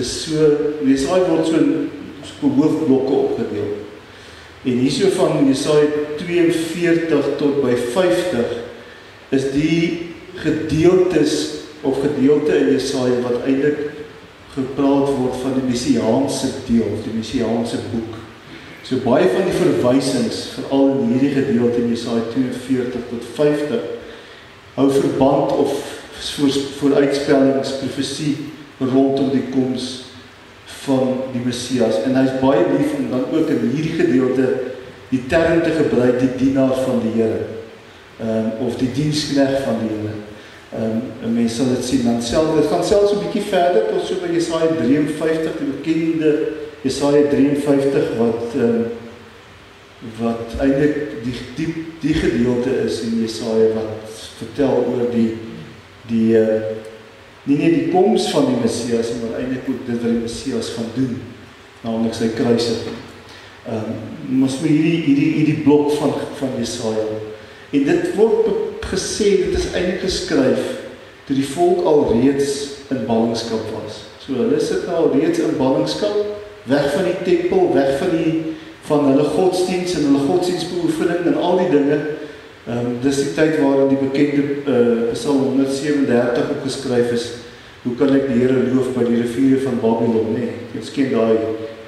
so, Jesaja word so in hoofblokke opgedeel. En hierso van Jesaja 42 tot by 50 is die gedeeltes of gedeelte in Jesaja wat eintlik gepraat word van die messiaanse deel, die messiaanse boek. So baie van die verwysings, veral in hierdie gedeelte in Jesaja 42 tot 50, hou verband of vooruitspellings, profesie rondom die koms van die Messias. En hy is baie lief om dan ook in hierdie gedeelte die term te gebruik, die dienaar van die Here, of die diensknegt van die Here. En mens sal dit sien, dit gaan selfs 'n bietjie verder tot so by Jesaja 53, die bekende Jesaja 53 wat eintlik die gedeelte is in Jesaja wat vertel oor nie net die koms van die Messias, maar eintlik ook dit wat die Messias gaan doen, naamlik sy kruisiging. Ons moet hierdie blok van Jesaja. En dit word gesê, dit is eintlik geskryf toe die volk alreeds in ballingskap was. So hulle sit nou alreeds in ballingskap, weg van die tempel, weg van hulle godsdiens en hulle godsdiensbeoefening en al die dinge. Dis die tyd waarin die bekende Psalm 137 ook geskryf is. Hoe kan ek die Here loof by die riviere van Babylon, nee? Ons ken daai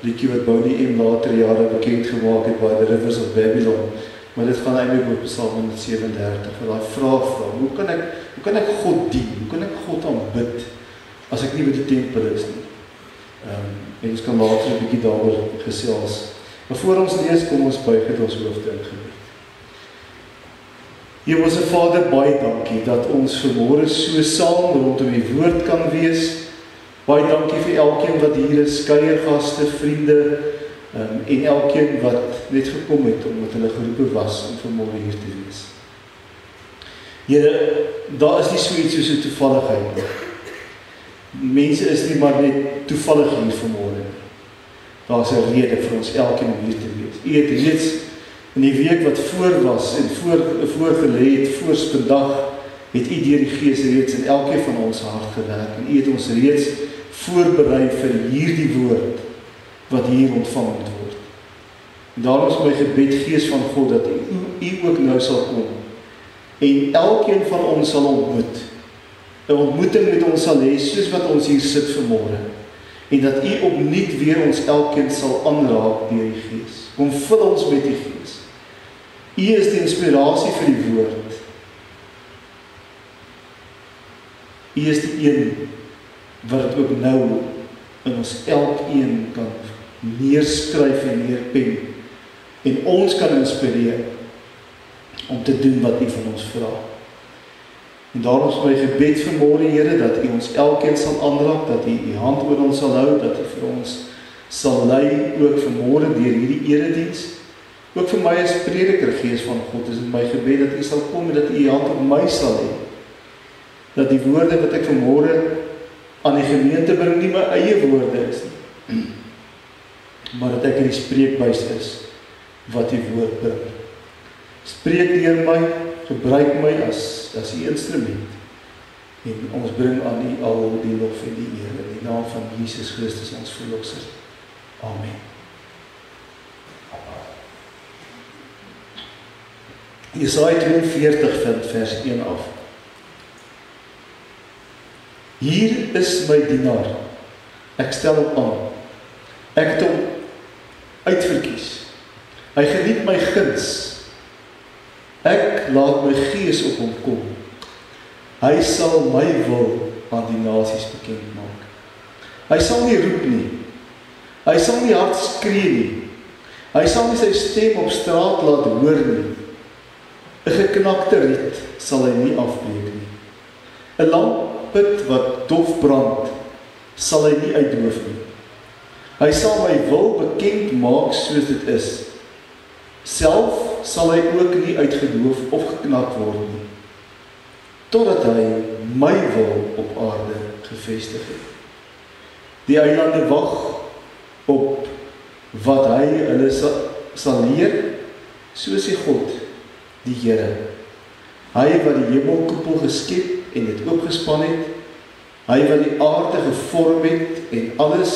liedjie wat Bonnie M later jare bekend gemaak het, by the rivers of Babylon. Maar dit gaan eintlik oor Psalm 137, vir daai vraag van, hoe kan ek God dien? Hoe kan ek God aanbid as ek nie by die tempel is nie? En ons kan later 'n bietjie daaroor gesels. Maar voor ons lees, kom ons buig dit ons hoofde in gebed. Hemelse Vader, baie dankie dat ons vanmôre so saam rondom die woord kan wees. Baie dankie vir elkeen wat hier is, kuiergaste, vriende, en elkeen wat net gekom het omdat hulle geroepe was om vanmôre hier te wees. Here, daar is nie so iets soos 'n toevalligheid nie. Mense is nie maar net toevallig hier vanmôre. Daar is 'n rede vir ons elkeen om hier te wees. U het reeds in die week wat voor was en voorgelê het, voor vandag, het U deur die Gees reeds in elkeen van ons hart gewerk en U het ons reeds voorberei vir hierdie woord wat hier ontvang moet word. En daarom is my gebed, Gees van God, dat U ook nou sal kom en elkeen van ons sal ontmoet. 'n ontmoeting met ons sal hê, soos wat ons hier sit vanmôre. En dat U opnuut weer ons elkeen sal aanraak deur die Gees. Kom vul ons met die Gees. U is die inspirasie vir die woord. U is die een wat dit ook nou in ons elkeen kan neerskryf en neerpen. En ons kan inspireer om te doen wat U van ons vra. En daarom is my gebed vanmôre, Here, dat U ons elkeen sal aanraak, dat U U hand oor ons sal hou, dat U vir ons sal lei, ook vanmôre deur hierdie erediens. Ook vir my as prediker, Gees van God, is dit my gebed dat U sal kom en dat U U hand op my sal hê. Dat die woorde wat ek vanmôre aan die gemeente bring nie my eie woorde is nie, maar dat ek in die spreekbuis is wat die woord bring. Spreek deur my, gebruik my as U instrument en ons bring aan U al die lof en die eer in die naam van Jesus Christus ons verlosser. Amen. Jesaja 42 van vers 1 af. Hier is my dienaar, ek stel hom aan, ek het hom uitverkies, hy geniet my guns, ek laat my Gees op hom kom, hy sal my wil aan die nasies bekend maak, hy sal nie roep nie, hy sal nie hard skree nie, hy sal nie sy stem op straat laat hoor nie, 'n geknakte riet sal hy nie afbreek nie, 'n lampet wat dof brand, sal hy nie uitdoof nie. Hy sal my wil bekend maak soos dit is. Self sal hy ook nie uitgedoof of geknak word nie, totdat hy my wil op aarde gevestig het. Die eilande wag op wat hy hulle sal leer, soos die God, die Here. Hy wat die hemelkoepel geskep en dit oopgespan het, Hy wat die aarde gevorm het en alles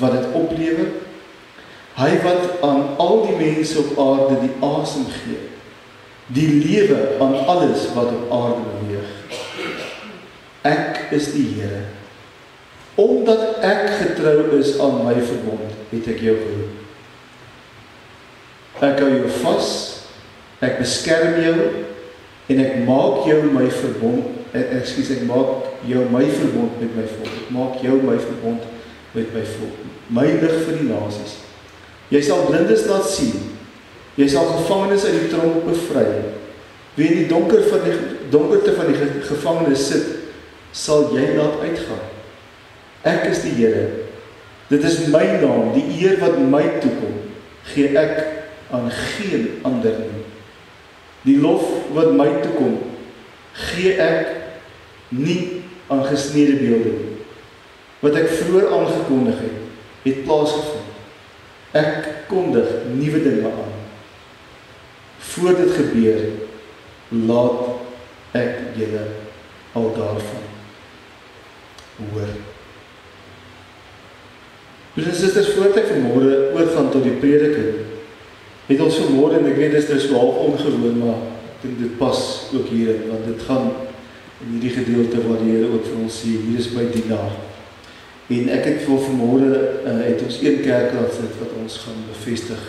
wat dit oplewer. Hy wat aan al die mense op aarde die asem gee. Die lewe aan alles wat op aarde beweeg. Ek is die Here. Omdat ek getrou is aan my verbond, het ek jou geroep. Ek hou jou vas, ek beskerm jou, en ek maak jou my verbond, ek maak jou my verbond met my volk. Ek maak jou my verbond met my volk. My lig vir die nasies. Jy sal blindes laat sien. Jy sal gevangenes uit die tronk bevry. Wie in die donkerte van die gevangenes sit, sal jy laat uitgaan. Ek is die Here. Dit is my naam, die eer wat my toekom, gee ek aan geen ander nie. Die lof wat my toekom, gee ek nie aan gesnede beelde nie. Wat ek vroeër aangekondig het plaasgevind. Ek kondig nuwe dinge aan. Voor dit gebeur, laat ek julle al daarvan hoor. Broers en susters, voordat ek vanmôre oorgaan tot die prediking, het ons vanmôre, en ek weet dit is so half ongewoon, maar ek dink dit pas ook hierin, want dit gaan in hierdie gedeelte waar die Here ook vir ons sê, hier is my dienaar. En ek het vir vanmôre, het ons een kerkraad sit wat ons gaan bevestig.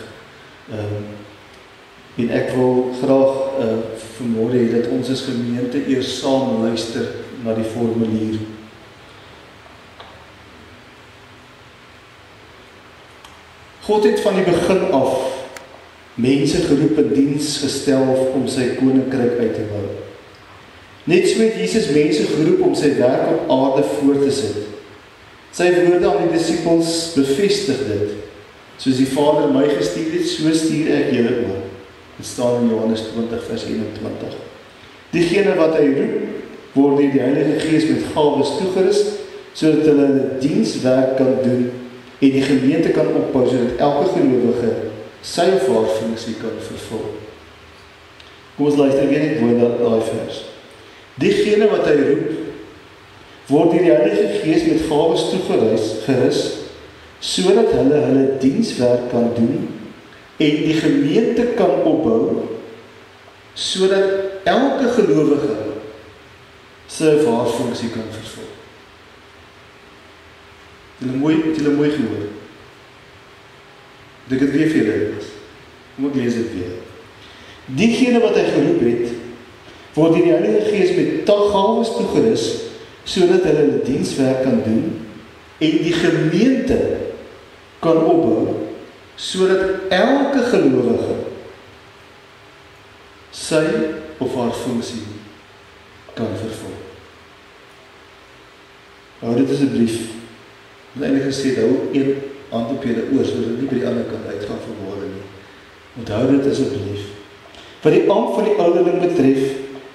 En ek wil graag vanmôre hê dat ons as gemeente eers saam luister na die formulier. God het van die begin af mense geroep en diens gestel om sy koninkryk uit te bou. Net so het Jesus mense geroep om sy werk op aarde voort te sit. Sy woorde aan die disippels bevestig dit. Soos die Vader my gestuur het, so stuur ek julle ook. Dit staan in Johannes 20 vers 21. Diegene wat hy roep, word deur die Heilige Gees met gawes toegerus, sodat hulle hulle dienswerk kan doen en die gemeente kan opbou, sodat elke gelowige sy of haar funksie kan vervul. Kom ons luister weer net woord na daai vers. Diegene wat hy roep, word deur die Heilige Gees met gawes toegerus, sodat hulle hulle dienswerk kan doen en die gemeente kan opbou, sodat elke gelowige sy of haar funksie kan vervul. Het julle mooi gehoor? Dit het weer vir julle is. Kom ek lees dit weer. Diegene wat hy geroep het, word deur die Heilige Gees met gawes toegerus, sodat hulle hulle dienswerk kan doen en die gemeente kan opbou, sodat elke gelowige sy of haar funksie kan vervul. Hou dit asseblief. Ek het eintlik gesê, hou een hand op julle oor, sodat dit nie by die ander kant uitgaan verworde nie. Onthou dit asseblief. Wat die ampt van die ouderling betref,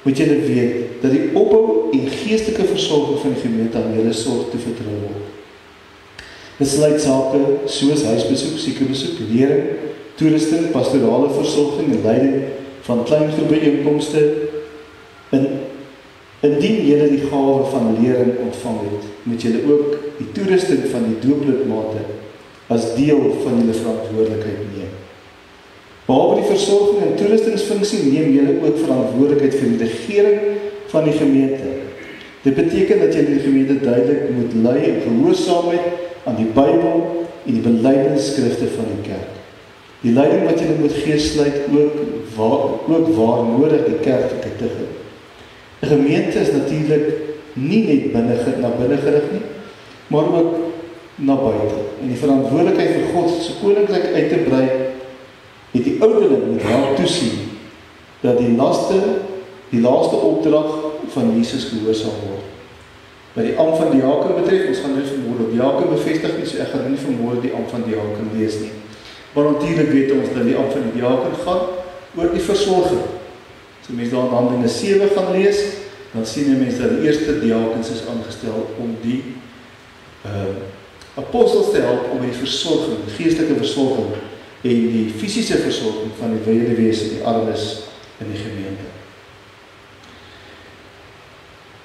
moet julle weet, dat die opbou en geestelike versorging van die gemeente aan julle sorg toevertrou word. Dit sluit sake soos huisbesoek, siekebesoek, lering, toerusting, pastorale versorging en leiding van klein groepbijeenkomste. Indien julle die gawe van lering ontvang het, moet julle ook die toerusting van die dooplidmate as deel van julle verantwoordelikheid neem. Behalwe die versorging en toerustingsfunksie neem julle ook verantwoordelikheid vir die regering van die gemeente. Dit beteken dat julle die gemeente duidelik moet lei in gehoorsaamheid aan die Bybel en die belydenisskrifte van die kerk. Die leiding wat julle moet gee sluit ook waar nodig die kerklike toerig. 'n Gemeente is natuurlik nie net na binne gerig nie, maar ook na buite. En die verantwoordelikheid vir God se koninkryk uit te brei, het die ouderling moet help toesien dat die laaste opdrag van Jesus gehoorsaam word. Wat die ampt van diaken betref, ons gaan dit vanmôre op diaken bevestig nie, so ek gaan nie vanmôre die ampt van diaken lees nie. Maar natuurlik weet ons dat die ampt van die diaken gaan oor die versorging. So mens daar in Handelinge 7 gaan lees, dan sien jy mens dat die eerste diakens is aangestel om die apostels te help om die versorging, die geestelike versorging en die fisiese versorging van die weduwees en die armes in die gemeente.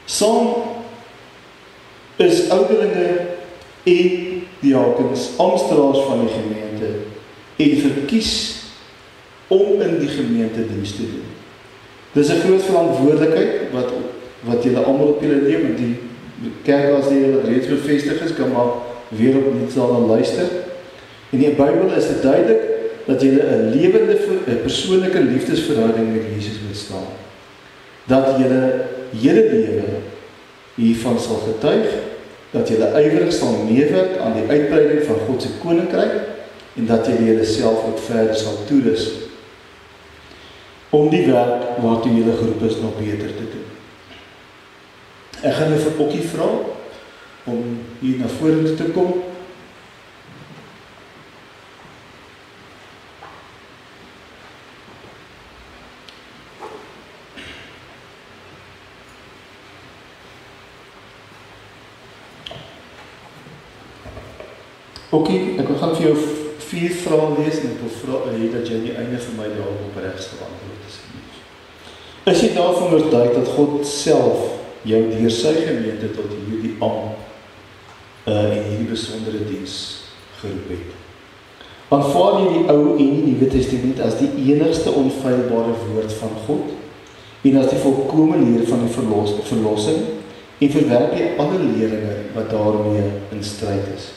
Saam is ouderlinge en diakens, amptenare van die gemeente en verkies om in die gemeente diens te doen. Dis 'n groot verantwoordelikheid wat julle almal op julle neem, en die kerklaaslede wat reeds bevestig is, kan maar weer opnuut sal luister. In die Bybel is dit duidelik dat julle 'n lewende, 'n persoonlike liefdesverhouding met Jesus moet staan. Dat julle hele lewe hiervan sal getuig, dat julle ywerig sal meewerk aan die uitbreiding van God se koninkryk en dat julle julleself ook verder sal toerus om die werk waartoe julle geroep is nog beter te doen. Ek gaan nou vir Okkie vra om hier na vore te kom. Okkie, ek gaan vir jou 4 vrae lees en ek wil vra dat jy aan die einde vir my daarop opregs geantwoord is. Is jy daarvan oortuig dat God self jou deur sy gemeente tot hierdie ampt en hierdie besondere diens geroep het? Aanvaar jy die Ou en die Nuwe Testament as die enigste onfeilbare woord van God en as die volkome leer van die verlossing en verwerp jy alle leringe wat daarmee in stryd is?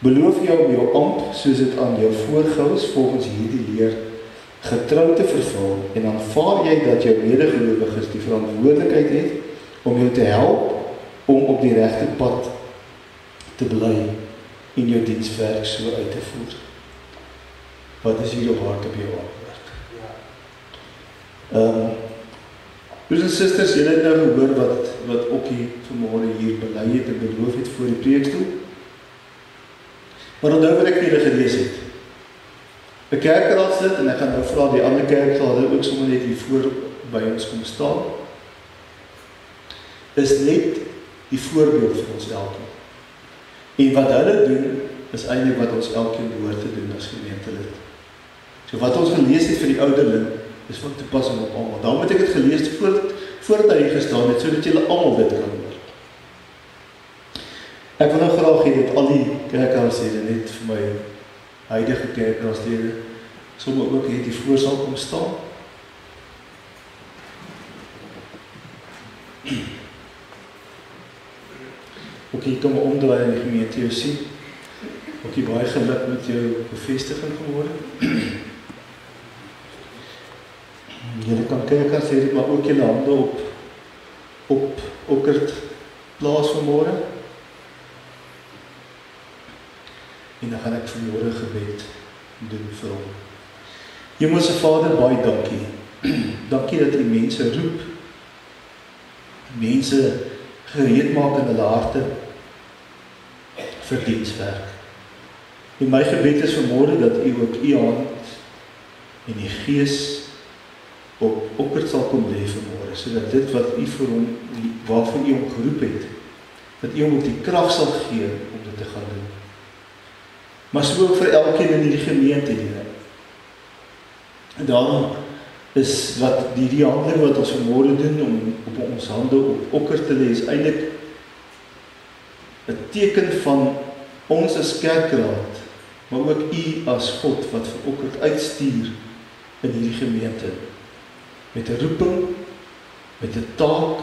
Beloof jy om jou ampt, soos dit aan jou voorgehou is, volgens hierdie leer getrou te vervul en aanvaar jy dat jou medegelowiges die verantwoordelikheid het om jou te help om op die regte pad te bly en jou dienswerk so uit te voer? Wat is hier op hart op jou antwoord? Broers en susters, julle het nou gehoor wat Okkie vanmôre hier belei het en beloof het voor die preekstoel. Maar onthou wat ek vir julle gelees het. 'n Kerkraadslid, en ek gaan nou vra die ander kerkraad ook sommer net hier voor by ons kom staan, is net die voorbeeld vir ons elkeen. En wat hulle doen, is eintlik wat ons elkeen behoort te doen as gemeentelid. So wat ons gelees het vir die ouderling, is van toepassing op almal. Daarom het ek dit gelees voordat hy gestaan het, sodat julle almal dit kan hoor. Ek wil nou graag hê dat al die kerkraadslede net vir my huidige kerkraadslede sommer ook hier die voor sal kom staan. Okkie, kom maar omdraai in die gemeente jou sien. Okkie, baie geluk met jou bevestiging geworden. Julle kan kerkraadslede, maar ook julle hande op Okkert plaas vanmôre. En dan gaan ek vanmôre gebed doen vir hom. Hemelse Vader, baie dankie. Dankie dat U mense roep, mense gereed maak in hulle harte vir dienswerk. En my gebed is vanmôre dat U ook U hand en die Gees op Okkert sal kom lê vanmôre, sodat dit wat U vir hom, waarvoor U hom geroep het, dat U hom ook die krag sal gee om dit te gaan doen. Maar so ook vir elkeen in die gemeente, Here. En daarom is wat die handeling wat ons vanmôre doen om op ons hande op Okkert te lê, is eintlik 'n teken van ons as kerkraad, maar ook U as God wat vir Okkert uitstuur in hierdie gemeente. Met 'n roeping, met 'n taak,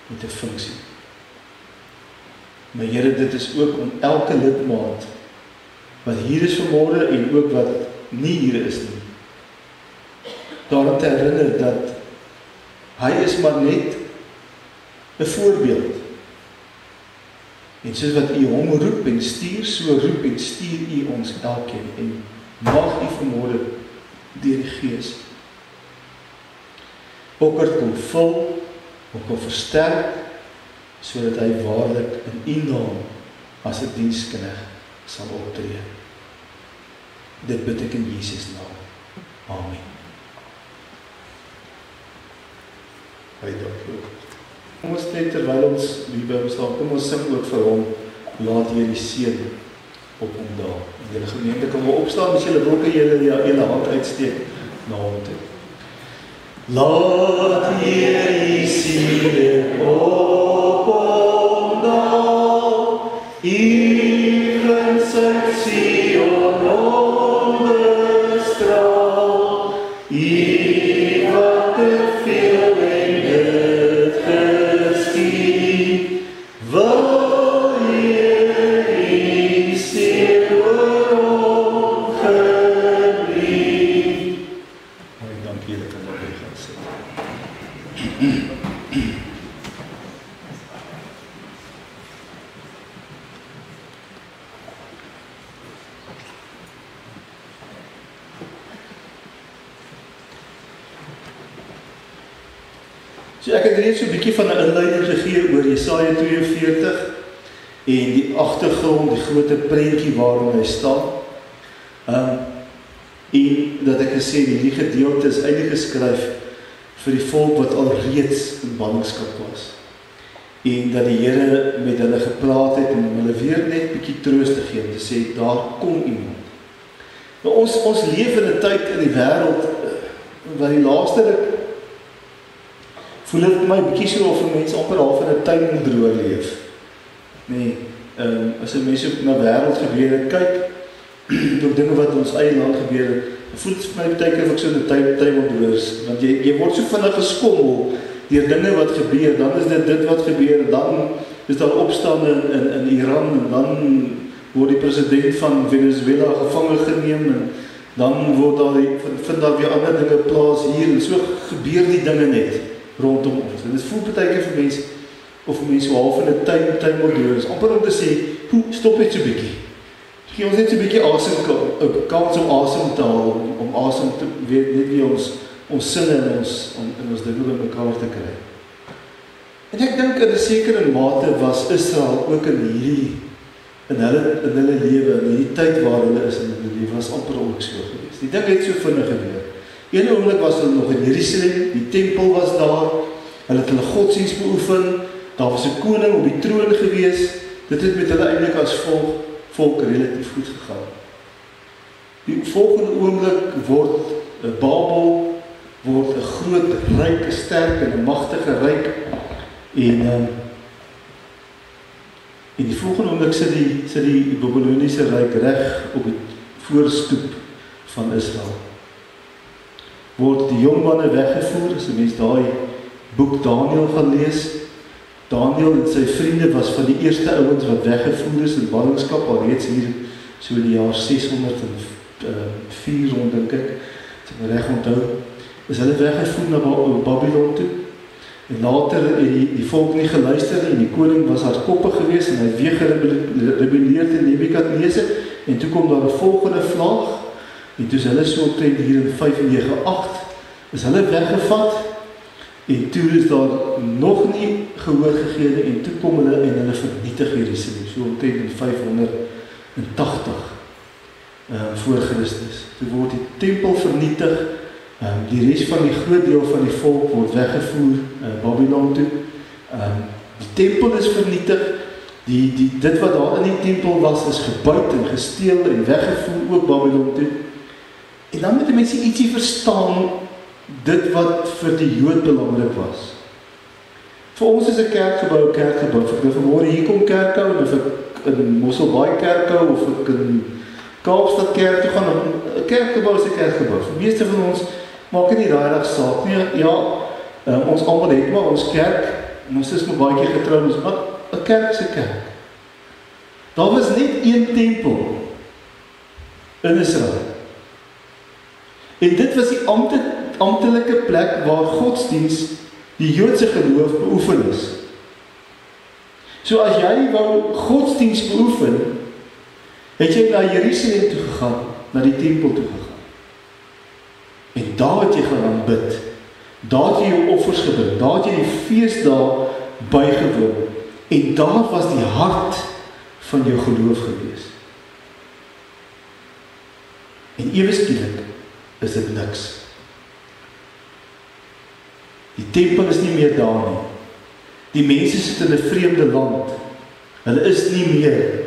met 'n funksie. Maar Here, dit is ook om elke lidmaat wat hier is vanmôre en ook wat nie hier is nie, daarom te herinner dat hy is maar net 'n voorbeeld. En soos wat U hom roep en stuur, so roep en stuur U ons elkeen. En mag U vanmôre deur die Gees Okkert kom vul, kom versterk, sodat hy waarlik in U naam as 'n diensknegt sal optree. Dit bid ek in Jesus naam. Amen. Baie dankie. Kom ons net terwyl ons hier by hom staan, kom ons sing ook vir hom, laat hier die seën op hom daar. En julle gemeente kan maar opstaan, as julle wil kan julle hand uitsteek na hom toe. Laat hier die seën op hom daar. uit Sion onderstraal, U wat beveel en dit geskied, wil Heer U seën oor ongebied. Baie dankie, julle kan maar weer gaan sit. So ek het reeds so 'n bietjie van 'n inleiding gegee oor Jesaja 42 en die agtergrond, die groot prentjie waarin hy staan. En dat ek gesê hierdie gedeelte is eintlik geskryf vir die volk wat al reeds in ballingskap was. En dat die Here met hulle gepraat het en hulle weer net bietjie troos te gee, te sê daar kom iemand. Nou ons leef in 'n tyd in die wêreld waar die laaste voel dit my bietjie so of mense amper half in 'n tuimeldroër leef. Nee, as 'n mens op na wêreld gebeure kyk, op dinge wat in ons eie land gebeur, voel dit vir my baie keer of ek so 'n tuimeldroër is, want jy word so vinnig geskommel deur dinge wat gebeur, dan is dit wat gebeur, dan is daar opstande in Iran, en dan word die president van Venezuela gevange geneem, en dan vind daar weer ander dinge plaas hier, en so gebeur die dinge net rondom ons. En dit voel baie keer vir mense, of mense half in 'n tuimeldroër is, amper om te sê, stop net so bietjie. Gee ons net so bietjie asem, 'n kans om asem te haal, om asem te weet, net wie ons sinne en ons dinge by mekaar te kry. En ek dink in 'n sekere mate was Israel ook in hulle lewe, in hierdie tyd waar hulle is in hulle lewe, was amper ook so gewees. Die ding het so vinnig gebeur. Een oomblik was hulle nog in Jerusalem, die tempel was daar, hulle het hulle godsdiens beoefen, daar was 'n koning op die troon gewees, dit het met hulle eintlik as volk relatief goed gegaan. Die volgende oomblik word Babel, word 'n groot, ryk, 'n sterk en 'n magtige ryk, en die volgende oomblik sit die Babyloniese ryk reg op die voorstoep van Israel. Word die jong manne weggevoer, as 'n mens daai boek Daniël gaan lees. Daniël en sy vriende was van die eerste ouens wat weggevoer is in ballingskap, al reeds hier so in die jaar 604 rond, dink ek, as ek reg onthou, is hulle weggevoer na Babylon toe. En later het die volk nie geluister nie, en die koning was hardkoppig geweest, en hy het weer gerebelleer teen Nebukadneser, en toe kom daar 'n volgende vlaag, en toe is hulle so omtrent hier in 598, is hulle weggevat, en toe is daar nog nie gehoor gegee, en toe kom hulle en hulle vernietig Jerusalem, so omtrent in 580 voor Christus. Toe word die tempel vernietig, die res van die groot deel van die volk word weggevoer Babylon toe. Die tempel is vernietig, dit wat daar in die tempel was, is gebuit en gesteel en weggevoer ook Babylon toe. En dan moet die mense ietsie verstaan, dit wat vir die Jood belangrik was. Vir ons is 'n kerkgebou, of ek vanmôre hier kom kerk hou, of ek in Mosselbaai kerk hou, of ek in Kaapstad kerk toe gaan, 'n kerkgebou is 'n kerkgebou. Vir meeste van ons maak dit nie regtig saak nie. Ja, ons almal het maar ons kerk, en ons is maar baie keer getrou, maar 'n kerk is 'n kerk. Daar was net een tempel in Israel. En dit was die amptelike plek waar godsdiens, die Joodse geloof beoefen is. So as jy wou godsdiens beoefen, het jy na Jerusalem toe gegaan, na die tempel toe gegaan. En daar het jy gaan aanbid. Daar het jy jou offers gebring, daar het jy die feesdae bygewoon. En daar was die hart van jou geloof gewees. En ewe skielik is dit niks. Die tempel is nie meer daar nie. Die mense sit in 'n vreemde land. Hulle is nie meer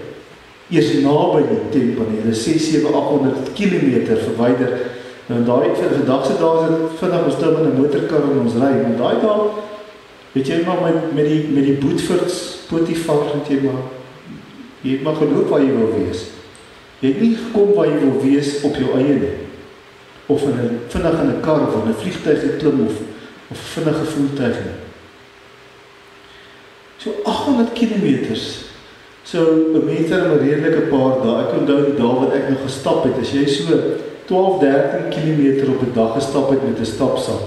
eers naby die tempel nie. Hulle is 600-800 kilometer verwyder. Nou daai vandag se dae is dit vinnig ons stil in 'n motorkar en ons ry. Maar daai dae, weet jy maar met die Boetfords, Potifar, jy het maar geloop waar jy wil wees. Jy het nie gekom waar jy wil wees op jou eie nie. Of vinnig in 'n kar of in 'n vliegtuig geklim of vinnige voertuig nie. So 800 kilometers. So 'n mens het 'n redelike paar dae. Ek onthou die dae wat ek nog gestap het. As jy so 12-13 kilometer op 'n dag gestap het met 'n stapsak,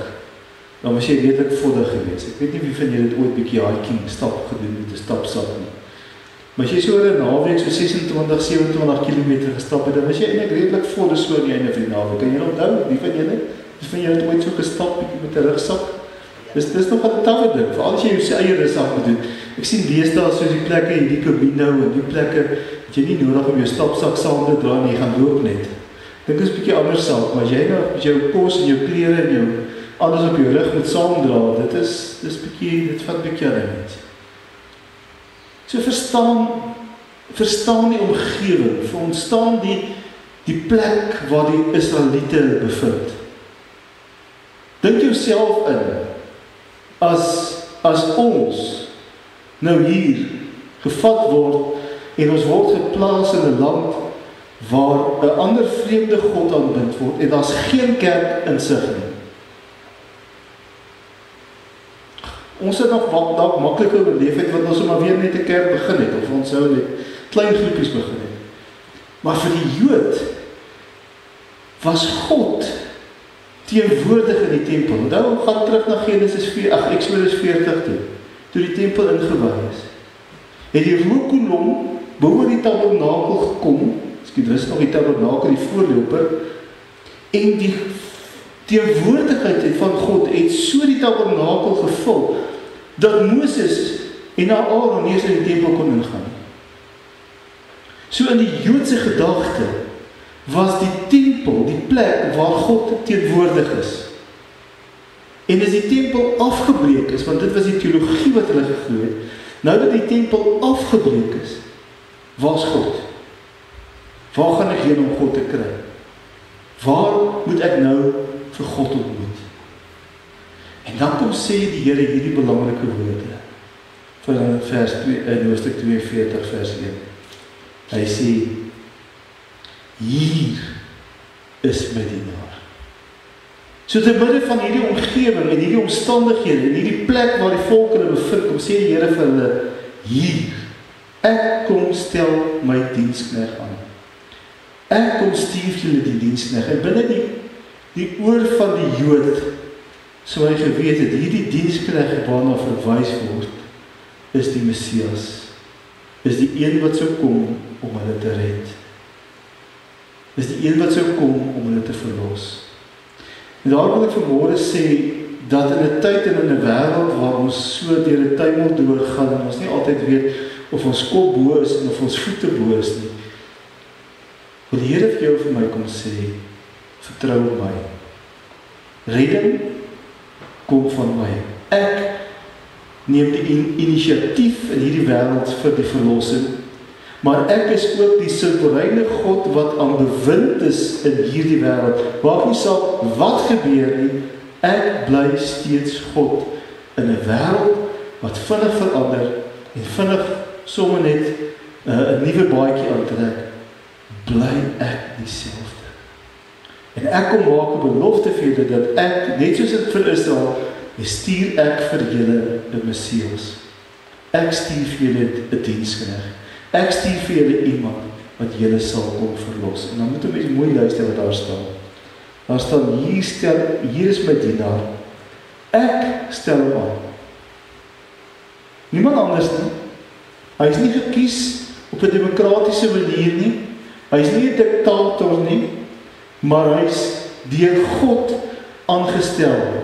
dan was jy redelik voddig geweest. Ek weet nie wie van julle het ooit bietjie hiking stap gedoen met 'n stapsak nie. Maar as jy so oor 'n naweek so 26-27 kilometer gestap het, dan was jy eintlik redelik voddig so aan die einde van die naweek. Kan jy onthou, wie van julle het ooit so gestap met 'n rugsak? Dis nog 'n tawwe ding, veral as jy jou eie rugsak moet doen. Ek sien deesdae soos die plekke hierdie Camino en die plekke, het jy nie nodig om jou stapsak saam te dra en jy gaan loop net. Dink is 'n bietjie anders saak, maar as jy nou jou kos en jou klere en jou alles op jou rug moet saamdra, dit vat bietjie aan net. So verstaan die omgewing, verstaan die plek waar die Israeliete bevind. Dink jouself in, as ons nou hier gevat word en ons word geplaas in 'n land waar 'n ander vreemde God aanbid word en daar's geen kerk insig nie. Ons het nog dalk makliker oorleef het want ons maar weer net 'n kerk begin het of ons sou net klein groepies begin het. Maar vir die Jood was God teenwoordig in die tempel. Onthou, gaan terug na Exodus 40 toe die tempel ingewy is. Het die rookkolom bo die tabernakel gekom, dit was nog die tabernakel, die voorloper, en die teenwoordigheid van God het so die tabernakel gevul, dat Moses en Aaron nie eens in die tempel kon ingaan. So in die Joodse gedagte was die tempel die plek waar God teenwoordig is. En as die tempel afgebreek is, want dit was die teologie wat hulle geglo het, nou dat die tempel afgebreek is, waar is God? Waar gaan ek heen om God te kry? Waar moet ek nou vir God ontmoet? En dan kom sê die Here hierdie belangrike woorde van hoofstuk 42 vers 1. Hy sê, hier is my dienaar. So te midde van hierdie omgewing en hierdie omstandighede en hierdie plek waar die volk hulle bevind, kom sê die Here vir hulle, hier, ek kom stel my diensknegt aan. Ek kom stuur julle die diensknegt. En binne die oor van die Jood, so hy geweet het, hierdie diensknegt waarna verwys word, is die Messias, is die een wat sou kom om hulle te red. Is die een wat sou kom om hulle te verlos. En daar wil ek vanmôre sê, dat in 'n tyd en in 'n wêreld waar ons so deur 'n tuimel deurgaan en ons nie altyd weet of ons kop bo is en of ons voete bo is nie, wil die Here vir jou vir my kom sê, vertrou op my. Redding kom van my. Ek neem die inisiatief in hierdie wêreld vir die verlossing, maar ek is ook die soewereine God wat aan bewind is in hierdie wêreld. Maak nie saak wat gebeur nie, ek bly steeds God in 'n wêreld wat vinnig verander en vinnig sommer net 'n nuwe baadjie aantrek. Bly ek dieselfde. En ek kom maak 'n belofte vir julle dat ek, net soos dit vir Israel, stuur ek vir julle 'n Messias. Ek stuur vir julle 'n diensknegt. Ek stuur vir julle iemand wat julle sal kom verlos. En dan moet 'n mens mooi luister wat daar staan. Daar staan, hier is my dienaar. Ek stel hom aan. Niemand anders nie. Hy is nie gekies op 'n demokratiese manier nie. Hy is nie 'n diktator nie, maar hy is deur God aangestel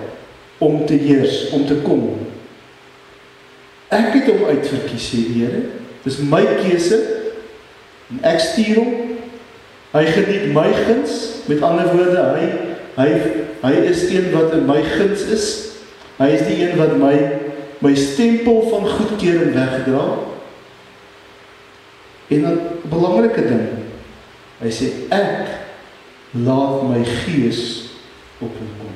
om te heers, om te kom. Ek het hom uitverkies, sê die Here. Dis my keuse, en ek stuur hom. Hy geniet my guns, met ander woorde, hy is een wat in my guns is. Hy is die een wat my stempel van goedkeuring wegdra. En dan 'n belangrike ding, hy sê, ek laat my gees op hom kom.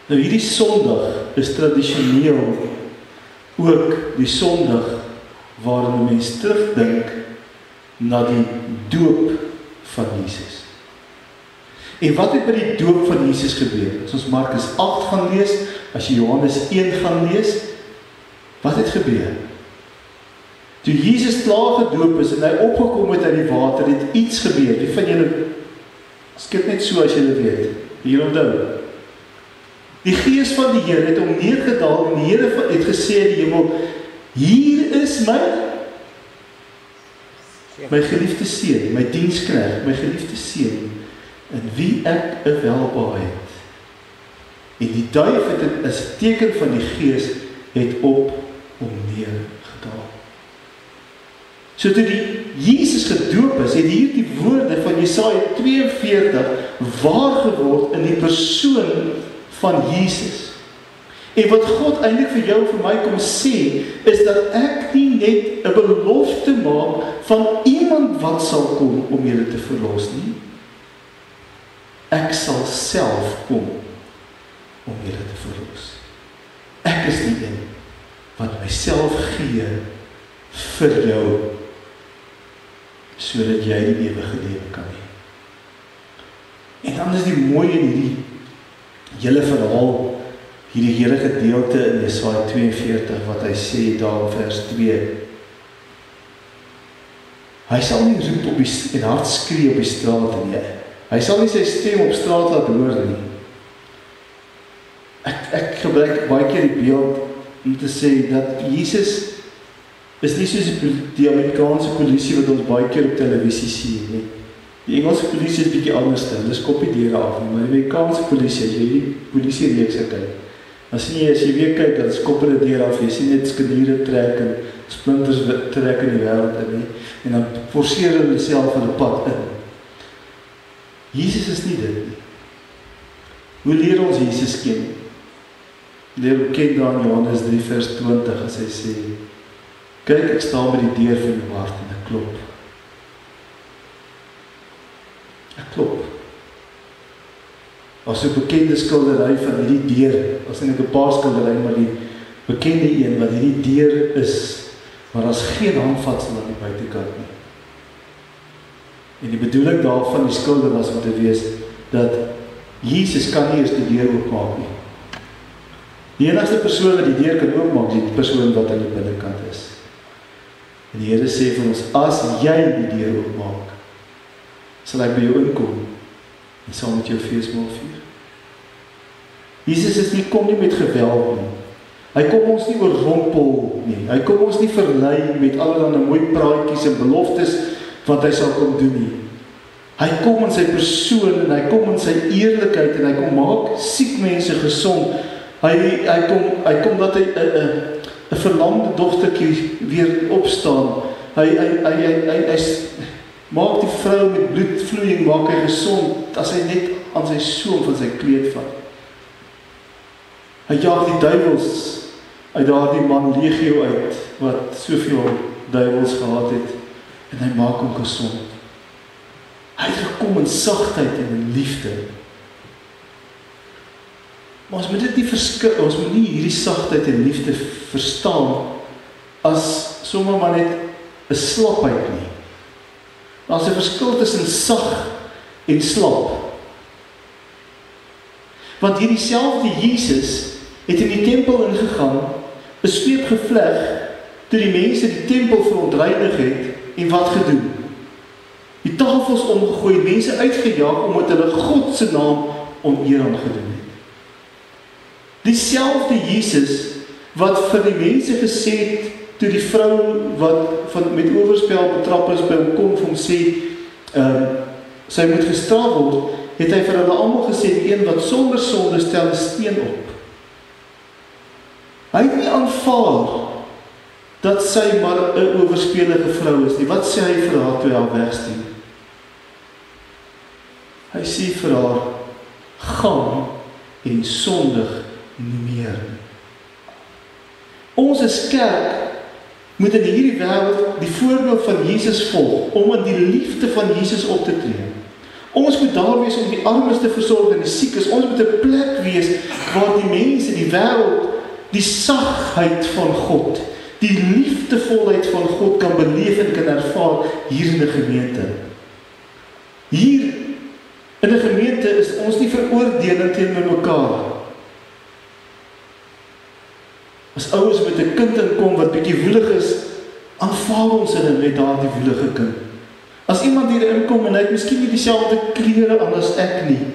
Nou hierdie Sondag is tradisioneel ook die Sondag waarin 'n mens terugdink na die doop van Jesus. En wat het by die doop van Jesus gebeur? As ons Markus 8 gaan lees, as jy Johannes 1 gaan lees, wat het gebeur? Toe Jesus klaar gedoop is en hy opgekom het uit die water, het iets gebeur. Wie van julle, skip net so as julle weet, hier onthou. Die Gees van die Here het hom neergedaal en die Here het gesê in die hemel, hier is my geliefde seun, my diensknegt, my geliefde seun, in wie ek 'n welbehae het. En die duif het as teken van die Gees het op hom neergedaal. So toe die Jesus gedoop is, het hier die woorde van Jesaja 42 waar geword in die persoon van Jesus. En wat God eintlik vir jou en vir my kom sê, is dat ek nie net 'n belofte maak van iemand wat sal kom om julle te verlos nie. Ek sal self kom om julle te verlos. Ek is die een wat myself gee vir jou, sodat jy die ewige lewe kan hê. En dan is die mooi in hierdie hele verhaal, hierdie hele gedeelte in Jesaja 42, wat hy sê daar in vers 2. Hy sal nie roep op en hard skree op die straat nie. Hy sal nie sy stem op straat laat hoor nie. Ek gebruik baie keer die beeld om te sê dat Jesus is nie soos die Amerikaanse polisie wat ons baie keer op televisie sien nie. Die Engelse polisie is bietjie anders, hulle skop nie deure af nie, maar die Amerikaanse polisie, as jy die polisie reeks kyk, as jy weer kyk, dan skop hulle deure af, jy sien net skeniere trek en splinters trek in die wêreld in nie, en dan forceer hulle self hulle pad in. Jesus is nie dit nie. Hoe leer ons Jesus ken? Leer ons ken daar in Johannes 3 vers 20 as hy sê, kyk, ek staan by die deur van jou hart en ek klop. Ek klop. As 'n bekende skildery van hierdie deur, as in 'n paar skildery, maar die bekende een wat hierdie deur is, maar daar's geen handvatsel aan die buitekant nie. En die bedoeling daarvan die skilder was om te wees dat Jesus kan nie eers die deur oopmaak nie. Die enigste persoon wat die deur kan oopmaak, is die persoon wat aan die binnekant is. En die Here sê vir ons, as jy die deur oopmaak, sal hy by jou inkom en sal met jou feesmaal vier. Jesus kom nie met geweld nie. Hy kom ons nie oorrompel nie. Hy kom ons nie verlei met allerlei mooi praatjies en beloftes wat hy sal kom doen nie. Hy kom in sy persoon en hy kom in sy eerlikheid en hy kom maak siek mense gesond. Hy kom dat hy 'n verlamde dogtertjie weer opstaan. Hy maak die vrou met bloedvloeiing, maak hy gesond, as hy net aan sy soem van sy kleed vat. Hy jaag die duiwels uit daardie man legio uit, wat soveel duiwels gehad het, en hy maak hom gesond. Hy het gekom in sagtheid en in liefde. Maar ons moet dit nie ons moet nie hierdie sagtheid en liefde verstaan as sommer maar net 'n slapheid nie. Daar's 'n verskil tussen sag en slap. Want hierdie selfde Jesus het in die tempel ingegaan, 'n sweep gevleg, toe die mense die tempel verontreinig het, en wat gedoen? Die tafels omgegooi, mense uitgejaag, omdat hulle God se naam oneer aangedoen het. Dieselfde Jesus, wat vir die mense gesê het, toe die vrou wat met oorspel betrap is, by hom kom, vir hom sê, sy moet gestraf word, het hy vir hulle almal gesê, die een wat sonder sonde stel 'n steen op. Hy het nie aanvaar dat sy maar 'n oorspelige vrou is nie. Wat sê hy vir haar toe hy haar wegstuur? Hy sê vir haar, gaan en sondig nie meer. Ons as kerk moet in hierdie wêreld die voorbeeld van Jesus volg, om in die liefde van Jesus op te tree. Ons moet daar wees om die armes te versorg en die siekes. Ons moet 'n plek wees waar die mense, die wêreld, die sagheid van God, die liefdevolheid van God kan beleef en kan ervaar hier in 'n gemeente. Hier in 'n gemeente is ons nie veroordelend teenoor mekaar. As ouers met 'n kind inkom wat bietjie woelig is, aanvaar ons hulle met daardie woelige kind. As iemand hier inkom en hy het miskien nie dieselfde klere aan as ek nie,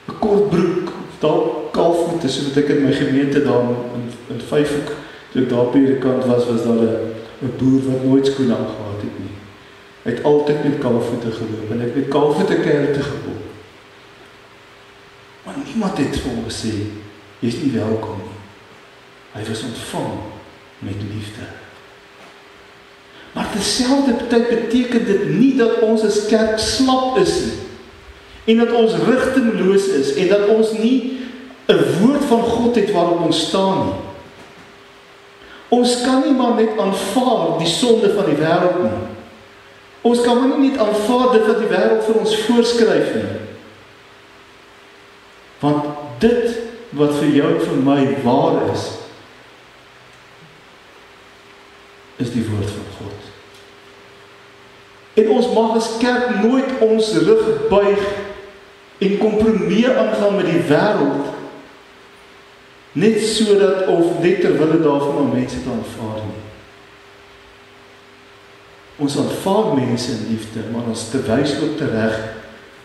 'n kort broek, of dalk kaalvoete, soos wat ek in my gemeente daar in Vyfhoek, toe ek daar op hierdie kant was daar 'n boer wat nooit skoene aangehad het nie. Hy het altyd met kaalvoete geloop en ek het kaalvoete kerk toe gekom. Maar niemand het vir hom gesê, jy is nie welkom nie. Hy was ontvang met liefde. Maar terselfdertyd beteken dit nie dat ons as kerk slap is nie, en dat ons rigtingloos is, en dat ons nie 'n woord van God het waarop ons staan nie. Ons kan nie maar net aanvaar die sonde van die wêreld nie. Ons kan maar nie net aanvaar dit wat die wêreld vir ons voorskryf nie. Want dit wat vir jou en vir my waar is die woord van God. En ons mag as kerk nooit ons rug buig en kompromie aangaan met die wêreld, net sodat of net terwille daarvan om mense te aanvaar nie. Ons aanvaar mense in liefde, maar ons te wys ook tereg,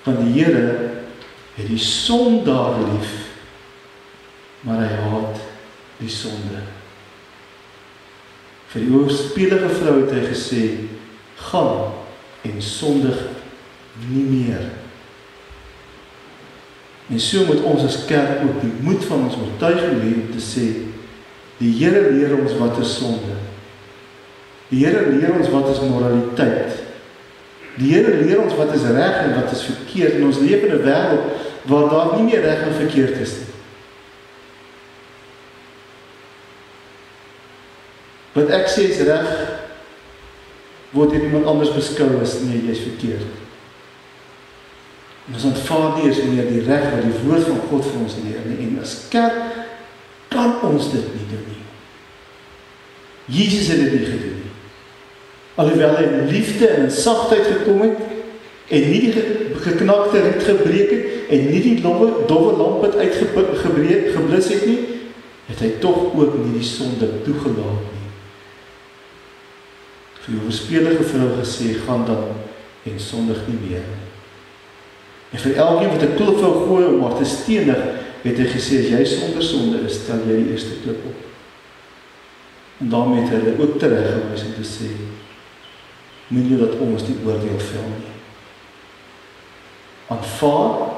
want die Here het die sondaar lief, maar hy haat die sonde. Vir die oorspelige vrou het hy gesê, gaan en sondig nie meer. En so moet ons as kerk ook die moed van ons oortuiging hê om te sê, die Here leer ons wat is sonde. Die Here leer ons wat is moraliteit. Die Here leer ons wat is reg en wat is verkeerd. En ons leef in 'n wêreld waar daar nie meer reg en verkeerd is nie. Wat ek sê is reg, word deur iemand anders beskou as nee, jy is verkeerd. En ons aanvaar nie eens meer die reg wat die woord van God vir ons leer nie. En as kerk kan ons dit nie doen nie. Jesus het dit nie gedoen nie. Alhoewel hy in liefde en in sagtheid gekom het, en nie die geknakte riet gebreek het, en nie die dowwe lamp het uitgeblus het nie, het hy tog ook nie die sonde toegelaat nie. Vir die oorspelige vrou gesê, gaan dan en sondig nie meer. En vir elkeen wat 'n klip wou gooi om haar te stenig, het hy gesê, as jy sonder sonde is, stel jy die eerste klip op. En daarmee het hy ook tereggewys om te sê, moenie dat ons die oordeel vel nie. Aanvaar,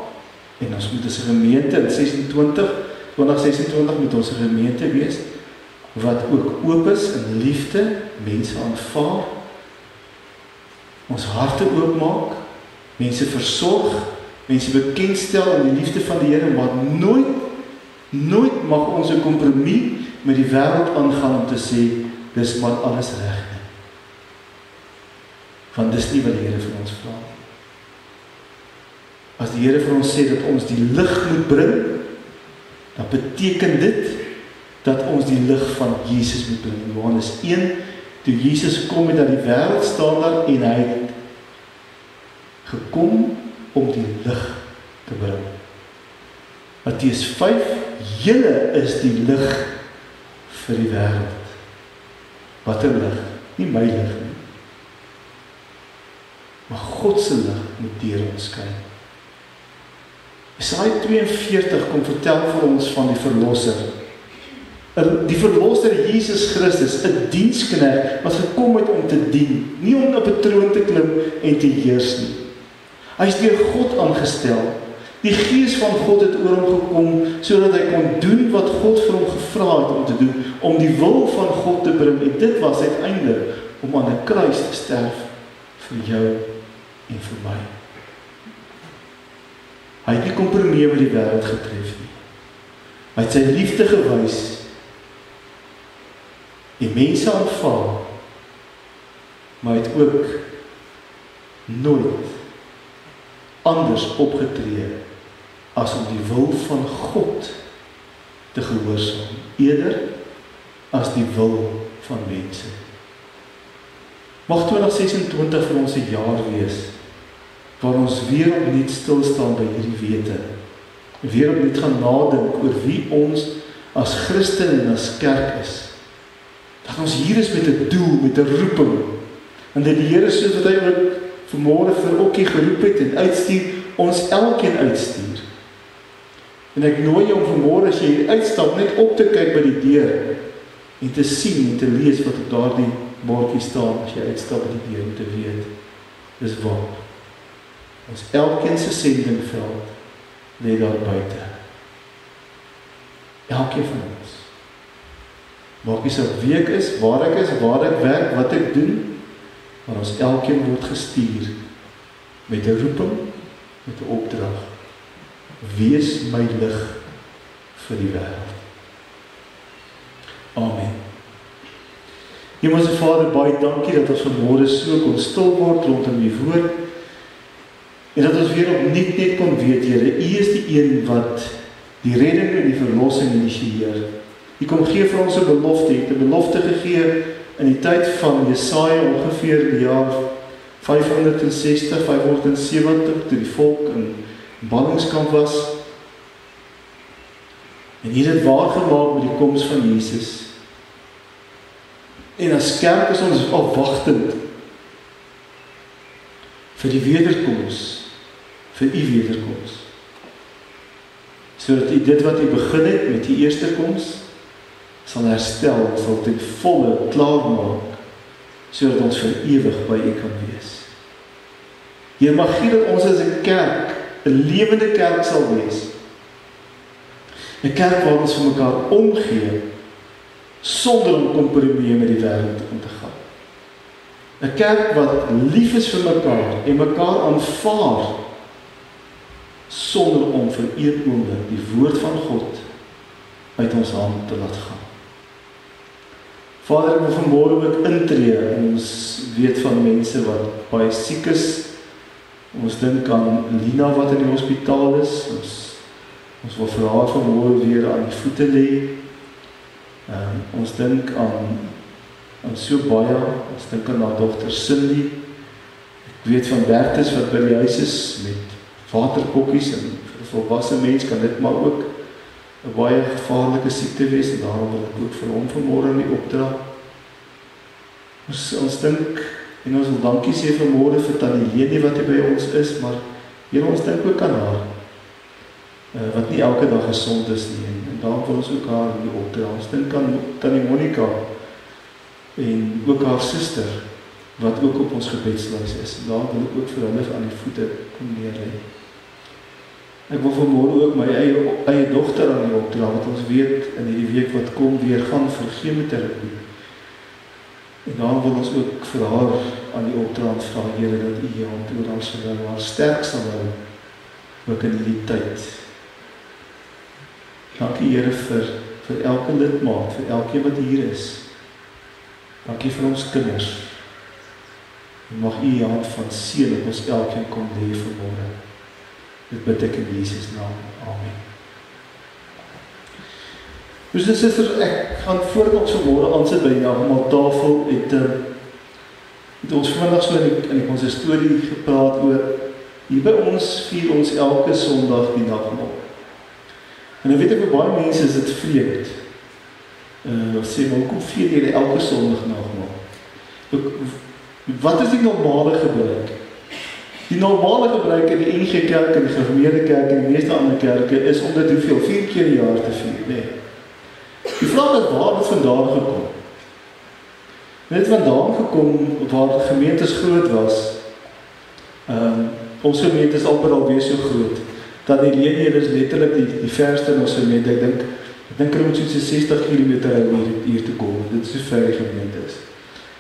en ons moet as 'n gemeente in 2026 moet ons 'n gemeente wees, wat ook oop is in liefde, mense aanvaar, ons harte oopmaak, mense versorg, mense bekendstel in die liefde van die Here, maar nooit mag ons 'n kompromie met die wêreld aangaan om te sê, dis maar alles reg nie. Want dis nie wat die Here vir ons vra nie. As die Here vir ons sê dat ons die lig moet bring, dan beteken dit dat ons die lig van Jesus moet bring. In Johannes 1, toe Jesus kom het aan die wêreld staan daar en hy het gekom om die lig te bring. Matteus 5, julle is die lig vir die wêreld. Watter lig? Nie my lig nie. Maar God se lig moet deur ons skyn. Jesaja 42 kom vertel vir ons van die verlosser. Die verlosser Jesus Christus, 'n diensknegt wat gekom het om te dien, nie om op 'n troon te klim en te heers nie. Hy is deur God aangestel. Die Gees van God het oor hom gekom sodat hy kon doen wat God vir hom gevra het om te doen, om die wil van God te bring. En dit was uiteindelik om aan 'n kruis te sterf vir jou en vir my. Hy het nie kompromie met die wêreld getref nie. Hy het sy liefde gewys, die mense aanvaar, maar hy het ook nooit anders opgetree as om die wil van God te gehoorsaam, eerder as die wil van mense. Mag 2026 vir ons 'n jaar wees, waar ons weer opnuut stil staan by hierdie wete, weer opnuut gaan nadink oor wie ons as Christen en as kerk is. Dat ons hier is met 'n doel, met 'n roeping, en dat die Here soos wat hy ook vanmôre vir Okkie geroep het en uitstuur, ons elkeen uitstuur. En ek nooi jou om vanmôre as jy hier uitstap, net op te kyk by die deur en te sien en te lees wat op daardie bordjie staan as jy uitstap by die deur, om te weet, dis waar. Ons elkeen se sendingveld lê daar buite. Elkeen van ons. Maak nie saak wie ek is, waar ek werk, wat ek doen, maar ons elkeen word gestuur met 'n roeping, met 'n opdrag. Wees my lig vir die wêreld. Amen. Hemelse Vader, baie dankie dat ons vanmôre so kon stil word rondom die woord, en dat ons weer opnuut net kon weet, Here, U is die een wat die redding en die verlossing initieer. U kom gee vir ons 'n belofte, U het 'n belofte gegee in die tyd van Jesaja, ongeveer die jaar 560, 570, toe die volk in ballingskap was. En U het dit waargemaak met die koms van Jesus. En as kerk is ons afwagtend vir die wederkoms, vir U wederkoms. Sodat U dit wat U begin het met die eerste koms, sal herstel, sal ten volle klaar maak, sodat ons vir ewig by U kan wees. Here, mag gee dat ons as 'n kerk, 'n lewende kerk sal wees. 'n Kerk waar ons vir mekaar omgee, sonder om kompromie met die wêreld om te gaan. 'n Kerk wat lief is vir mekaar en mekaar aanvaar, sonder om vir een oomblik die woord van God uit ons hand te laat gaan. Vader, ek wil vanmôre ook intree, en ons weet van mense wat baie siek is. Ons dink aan Lina wat in die hospitaal is. Ons wil vir haar vanmôre weer aan die voete lê. Ons dink aan so baie. Ons dink aan haar dogter Cindy. Ek weet van Bertus wat by die huis is met waterkokkies, en vir 'n volwasse mens kan dit maar ook 'n baie gevaarlike siekte wees, en daarom wil ek ook vir hom vanmôre in die opdrag. Ons dink, en ons wil dankie sê vanmôre vir Tannie Leni wat hier by ons is, maar Here, ons dink ook aan haar, wat nie elke dag gesond is nie, en daarom wil ons ook haar in die opdrag. Ons dink aan Tannie Monica, en ook haar suster, wat ook op ons gebedslys is, en daarom wil ek ook vir hulle aan die voete kom neerlê. Ek wil vanmôre ook my eie dogter aan die opdrag, wat ons weet in hierdie week wat kom weer gaan vir chemoterapie. En daarom wil ons ook vir haar aan die opdrag vra, Here, dat U haar oral sal hou, haar sterk sal hou, ook in hierdie tyd. Dankie Here vir elke lidmaat, vir elkeen wat hier is. Dankie vir ons kinders. En mag U hand van seën op ons elkeen kom lê vanmôre. Dit bid ek in Jesus naam. Amen. Dus en susters, ek gaan voordat ons vanmôre aansit by die nagmaaltafel, het ons vandag so in die konsistorie gepraat oor, hier by ons vier ons elke Sondag die nagmaal. En dan weet ek vir baie mense is dit vreemd. Sê, maar hoekom vier julle elke Sondag nagmaal? Wat is die normale gebruik? Die normale gebruik in die NG Kerk en die Gereformeerde Kerk en die meeste ander kerke is om dit hoeveel? 4 keer per jaar te vier, nee. Die vraag is waar het vandaan gekom? Het het vandaan gekom waar gemeentes groot was. Ons gemeente is amper alweer so groot, dat die leenhede is letterlik die verste in ons gemeente. Ek dink hulle moet soos 60 km hier te kom, dit is so ver die gemeente is.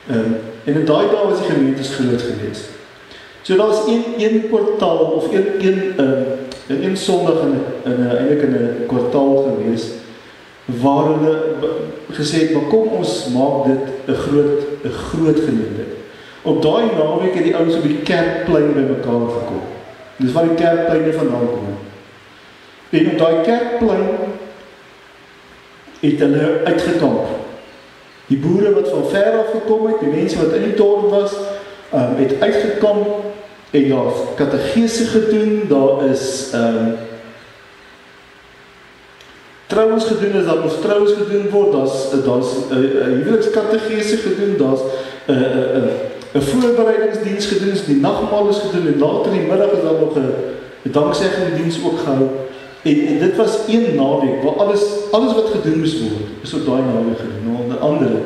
En in daai dae was die gemeentes groot geweest. So daar was een kwartaal of een Sondag eintlik in 'n kwartaal geweest, waar hulle gesê het, maar kom ons maak dit 'n groot geleentheid. Op daai naweek het die ouens op die kerkplein bymekaar gekom. Dis waar die kerkpleine vandaan kom. En op daai kerkplein het hulle uitgekamp. Die boere wat van ver af gekom het, die mense wat in die dorp was, het uitgekom en daar kategese gedoen, daar is trouwens gedoen, as daar ons trouwens gedoen word, daar's huwelikskategese gedoen, daar's 'n voorbereidingsdiens gedoen, die nagmaal is gedoen, en later in die middag is daar nog 'n dankseggende diens ook gehou. En dit was een naweek, waar alles wat gedoen moes word, is op daai naweek gedoen. Onder andere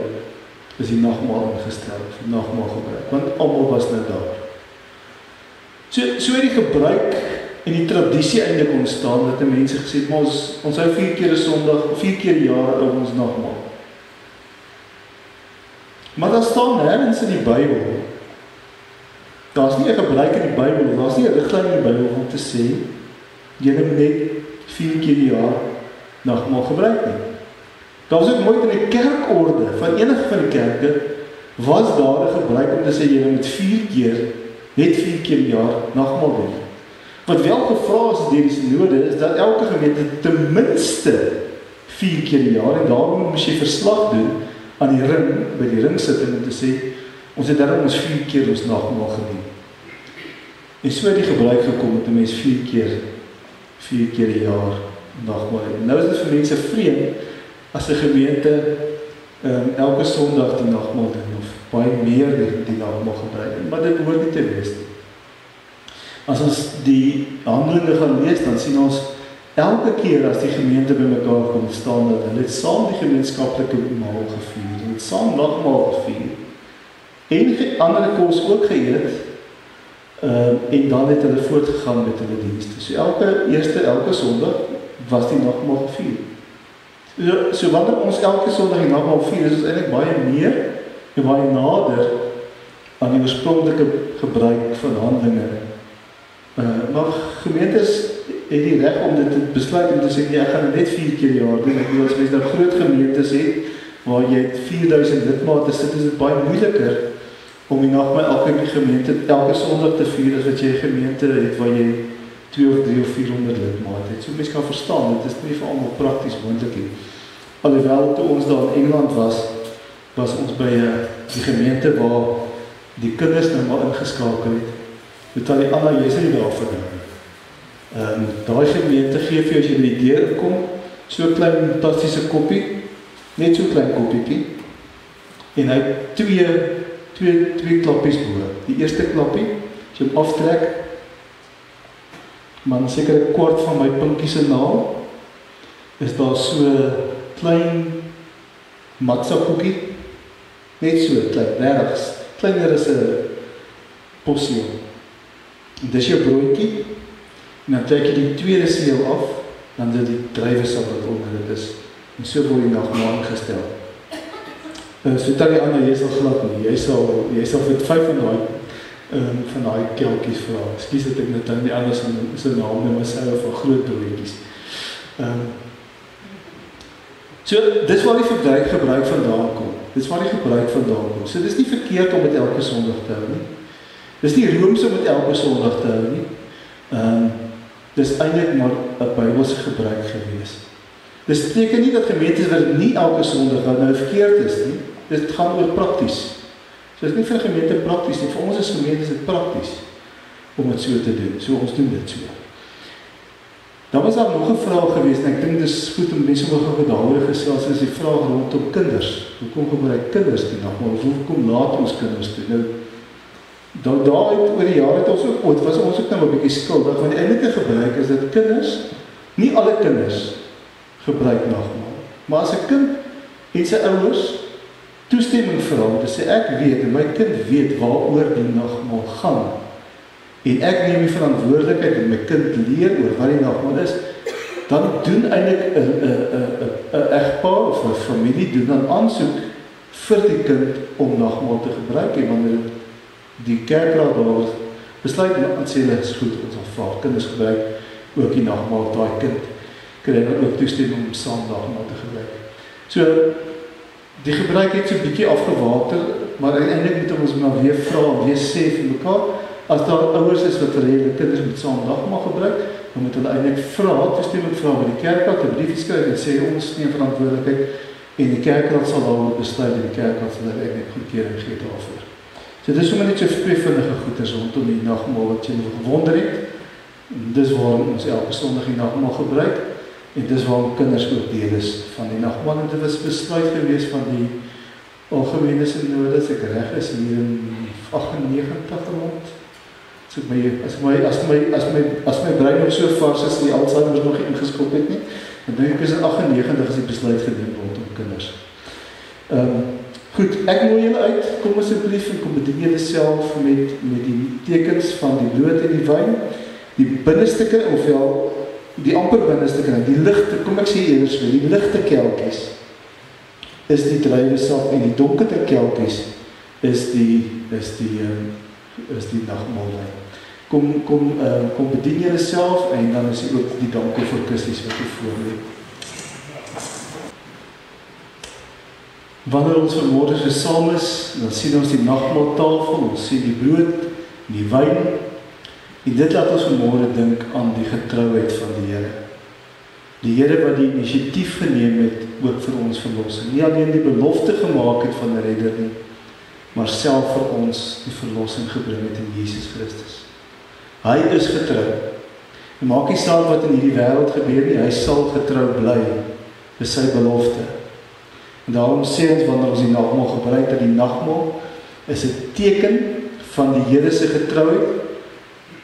is die nagmaal ingestel, die nagmaal gebruik, want almal was nou daar. So het die gebruik en die tradisie eintlik ontstaan, dat die mense gesê het, maar ons hou 4 keer 'n Sondag, 4 keer 'n jaar hou ons nagmaal. Maar daar staan nêrens in die Bybel, daar's nie 'n gebruik in die Bybel, daar's nie 'n riglyn in die Bybel om te sê, jy moet net 4 keer die jaar nagmaal gebruik nie. Daar was ook nooit in die kerkorde van enige van die kerke, was daar 'n gebruik om te sê, jy moet 4 keer, net 4 keer die jaar nagmaal doen. Wat wel gevra is deur die synode, is dat elke gemeente ten minste 4 keer die jaar, en daarom moet jy verslag doen aan die ring, by die ringsitting, om te sê, ons het daarom ons 4 keer ons nagmaal gedoen. En so het die gebruik gekom, dat die mens 4 keer die jaar nagmaal het. Nou is dit vir mense vreemd, as 'n gemeente elke Sondag die nagmaal doen, of baie meer die nagmaal gebruik, maar dit hoort nie te wees nie. As ons die Handelinge gaan lees, dan sien ons elke keer as die gemeente bymekaar kom staan, dat hulle het saam die gemeenskaplike maal gevier, hulle het saam nagmaal gevier, en ander kos ook geëet, en dan het hulle voortgegaan met hulle dienste. So elke Sondag was die nagmaal gevier. So wanneer ons elke Sondag die nagmaal vier, is ons eintlik baie meer en baie nader aan die oorspronklike gebruik van Handelinge. Maar gemeentes het die reg om dit te besluit om te sê, ek gaan net 4 keer per jaar doen. Ek bedoel, as mens nou groot gemeentes het, waar jy 4000 lidmate sit, is dit baie moeiliker om die nagmaal elke gemeente elke Sondag te vier, as wat jy 'n gemeente het waar jy 2 of 3 of 400 lidmate het. So mens kan verstaan, dit is nie vir almal prakties moontlik nie. Alhoewel toe ons daar in Engeland was ons by die gemeente waar die kinders nou maar ingeskakel het. Met al die ander, jy sê nie daarvoor nie. Daai gemeente gee vir jou, as jy by die deur kom, so 'n klein fantastiese koppie, net so 'n klein koppietjie, en hy twee klappies bo. Die eerste klappie, as jy hom aftrek, maar seker 'n kwart van my pinkie se naal, is daar so 'n klein matsakoekie, net so klein, regtig, kleiner as 'n possie. En dis jou broodjie, en dan trek jy die tweede seël af, dan is die druiwesap wat onder dit is, en so word die nagmaal gestel. So tel die ander, jy sal glad nie, jy sal vir 5 van daai kelkies vra. Ekskuus dat ek net aan die ander se naam noem, myself van groot broodjies. So dis waar die gebruik vandaan kom. So dis nie verkeerd om met elke Sondag te hou nie. Dis nie rooms om met elke Sondag te hou nie. Dis eintlik maar 'n Bybelse gebruik gewees. Dis beteken nie dat gemeentes wat nie elke Sondag hou nou verkeerd is nie. Dit gaan oor prakties. So dit is nie vir 'n gemeente prakties nie. Vir ons as gemeente is dit prakties om dit so te doen. So ons doen dit so. Dan was daar nog 'n vraag geweest, en ek dink dis goed om mense oor daaroor gesels, is die vraag rondom kinders. Hoekom gebruik kinders die nagmaal? Of hoekom laat ons kinders toe? Nou, daar oor die jare het ons ook, was ons ook nou 'n bietjie skuldig, want die eintlike gebruik is dat kinders, nie alle kinders gebruik nagmaal. Maar as 'n kind en sy ouers toestemming vra, om te sê ek weet, en my kind weet waaroor die nagmaal gaan, en ek neem die verantwoordelikheid en my kind leer oor wat die nagmaal is, dan doen eintlik 'n egpaar of 'n familie doen dan aansoek vir die kind om nagmaal te gebruik, en wanneer die kerkraad daar besluit en sê hulle is goed, ons aanvaar kinders gebruik ook die nagmaal, daai kind kry dan ook toestemming om saam nagmaal te gebruik. So die gebruik het so 'n bietjie afgewater, maar eintlik moet ons maar weer vra en weer sê vir mekaar, as daar ouers is wat hulle kinders met saam nagmaal gebruik, dan moet hulle eintlik toestemming vra by die kerkraad, 'n briefie skryf en sê ons neem verantwoordelikheid en die kerkraad sal daaroor besluit en die kerkraad sal net goedkeuring gee daarvoor. So dis sommer net so twee vinnige goeders rondom die nagmaal wat jy nog gewonder het. En dis waarom ons elke Sondag die nagmaal gebruik en dis waarom kinders ook deel is van die nagmaal. En dit was besluit gewees van die algemene synode, as ek reg is, hier in 98 rond. So as my brein nog so vars is, die Alzheimer nog nie ingeskop het nie, dan dink ek is in 98 is die besluit geneem rondom kinders. Goed, ek nooi julle uit, kom asseblief en kom bedien julle self met die tekens van die brood en die wyn, die binnestukke, ofwel die amper binnestukke, die ligte, kom ek sê eers weer, die ligte kelkies is die druiwesap en die donkerder kelkies is die nagmaalwyn. Kom bedien julle self en dan is ook die dankofferkussies wat jy voor lê. Wanneer ons vanmôre so saam is, dan sien ons die nagmaaltafel, ons sien die brood, die wyn, en dit laat ons vanmôre dink aan die getrouheid van die Here. Die Here wat die inisiatief geneem het ook vir ons verlossing. Nie alleen die belofte gemaak het van 'n redder nie, maar self vir ons die verlossing gebring het in Jesus Christus. Hy is getrou. En maak nie saak wat in hierdie wêreld gebeur nie, hy sal getrou bly. Dis sy belofte. En daarom sê ons wanneer ons die nagmaal gebruik, dat die nagmaal is 'n teken van die Here se getrouheid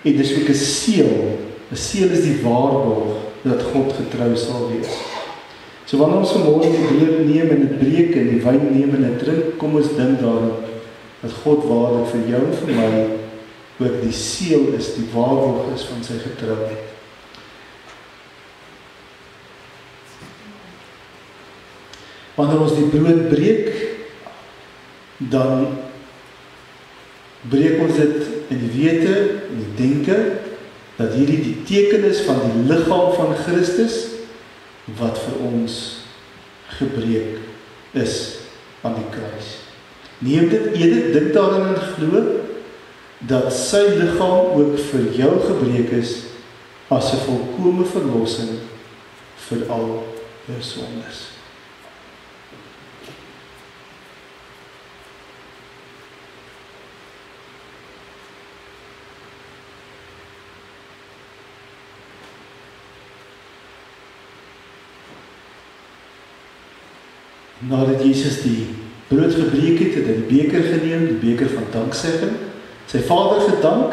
en dis ook 'n seël. 'n Seël is die waarborg dat God getrou sal wees. So wanneer ons vanmôre die brood neem en dit breek en die wyn neem en dit drink, kom ons dink daaraan dat God waarlik vir jou en vir my ook die seël is, die waarborg is van sy getrouheid. Wanneer ons die brood breek, dan breek ons dit in die wete, in die denke, dat hierdie die teken is van die liggaam van Christus, wat vir ons gebreek is aan die kruis. Neem dit, eet dit daarin en glo, dat sy liggaam ook vir jou gebreek is, as 'n volkome verlossing vir al jou sondes. Nadat Jesus die brood gebreek het, het hy die beker geneem, die beker van danksegging, sy Vader gedank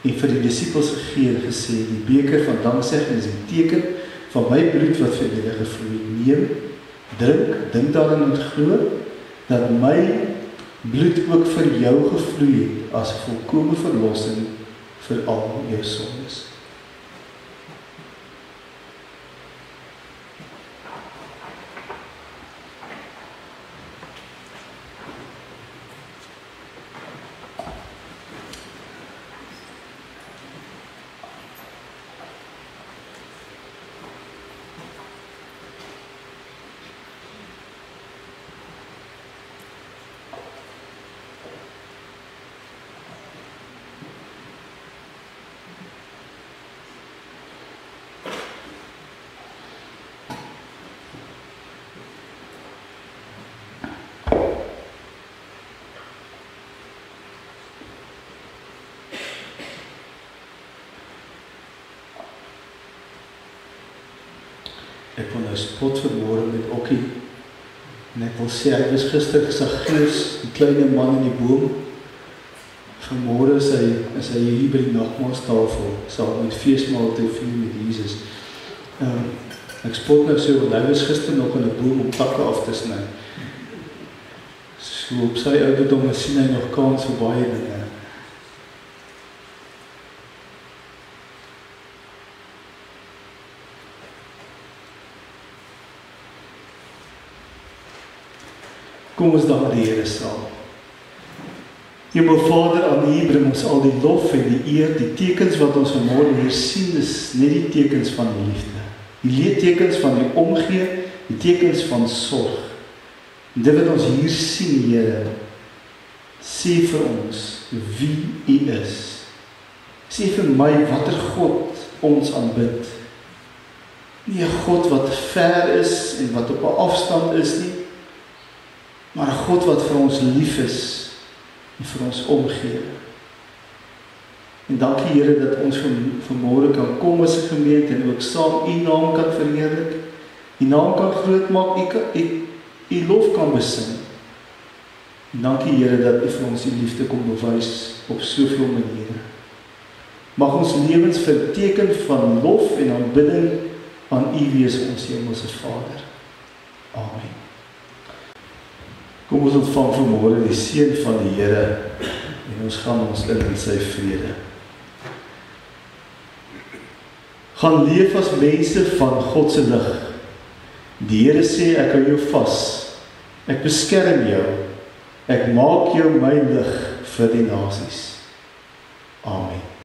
en vir die disippels gegee en gesê, die beker van danksegging is 'n teken van my bloed wat vir julle gevloei. Neem, drink, dink daarin en glo, dat my bloed ook vir jou gevloei het as 'n volkome verlossing vir al jou sondes. Ek wil nou spot vanmôre met Okkie. En ek wil sê, hy was gister Saggeus, die kleine man in die boom. Vanmôre is hy hier by die nagmaaltafel, saam met feesmaaltyd vier met Jesus. Ek spot nou so, want hy was gister nog in 'n boom om takke af te sny. So op sy ouderdom sien hy nog kans vir baie dinge. Kom ons dank die Here saam. Hemelvader, aan U bring ons al die lof en die eer, die tekens wat ons vanmôre hier sien, is net die tekens van liefde. Die tekens van die omgee, die tekens van sorg. En dit wat ons hier sien, Here, sê vir ons wie U is. Sê vir my watter God ons aanbid. Nie 'n God wat ver is en wat op 'n afstand is nie, maar 'n God wat vir ons lief is en vir ons omgee. En dankie Here dat ons vanmôre kan kom as 'n gemeente en ook saam U naam kan verheerlik, U naam kan grootmaak, U lof kan besing. En dankie Here dat U vir ons U liefde kom bewys op soveel maniere. Mag ons lewens verteken van lof en aanbidding aan U wees, ons hemelse Vader. Amen. Kom ons ontvang vanmôre die seën van die Here en ons gaan ons in sy vrede. Gaan leef as mense van God se lig. Die Here sê, ek hou jou vas, ek beskerm jou, ek maak jou my lig vir die nasies. Amen.